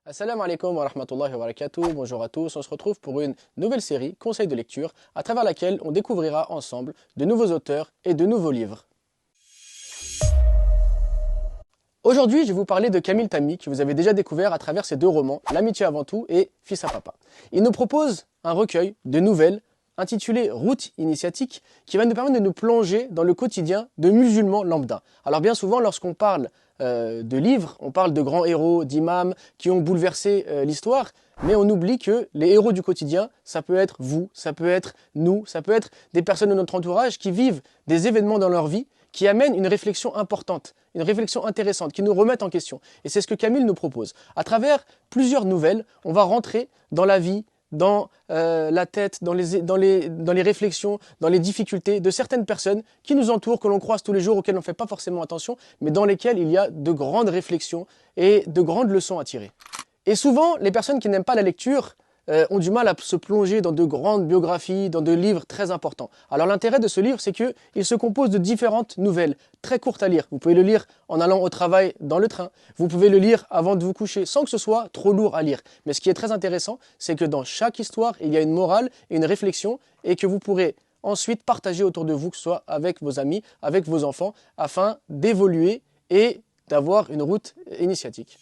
Assalamu alaikum wa rahmatullahi wa barakatuh, bonjour à tous, on se retrouve pour une nouvelle série, Conseils de lecture, à travers laquelle on découvrira ensemble de nouveaux auteurs et de nouveaux livres. Aujourd'hui, je vais vous parler de Camille Tami, que vous avez déjà découvert à travers ses deux romans, L'amitié avant tout et Fils à papa. Il nous propose un recueil de nouvelles intitulé Route initiatique, qui va nous permettre de nous plonger dans le quotidien de musulmans lambda. Alors bien souvent, lorsqu'on parle de livres, on parle de grands héros, d'imams qui ont bouleversé l'histoire, mais on oublie que les héros du quotidien, ça peut être vous, ça peut être nous, ça peut être des personnes de notre entourage qui vivent des événements dans leur vie qui amènent une réflexion importante, une réflexion intéressante, qui nous remettent en question. Et c'est ce que Camille nous propose. À travers plusieurs nouvelles, on va rentrer dans la vie, dans la tête, dans les réflexions, dans les difficultés de certaines personnes qui nous entourent, que l'on croise tous les jours, auxquelles on ne fait pas forcément attention, mais dans lesquelles il y a de grandes réflexions et de grandes leçons à tirer. Et souvent, les personnes qui n'aiment pas la lecture ont du mal à se plonger dans de grandes biographies, dans de livres très importants. Alors l'intérêt de ce livre, c'est qu'il se compose de différentes nouvelles, très courtes à lire. Vous pouvez le lire en allant au travail dans le train. Vous pouvez le lire avant de vous coucher, sans que ce soit trop lourd à lire. Mais ce qui est très intéressant, c'est que dans chaque histoire, il y a une morale et une réflexion, et que vous pourrez ensuite partager autour de vous, que ce soit avec vos amis, avec vos enfants, afin d'évoluer et d'avoir une route initiatique.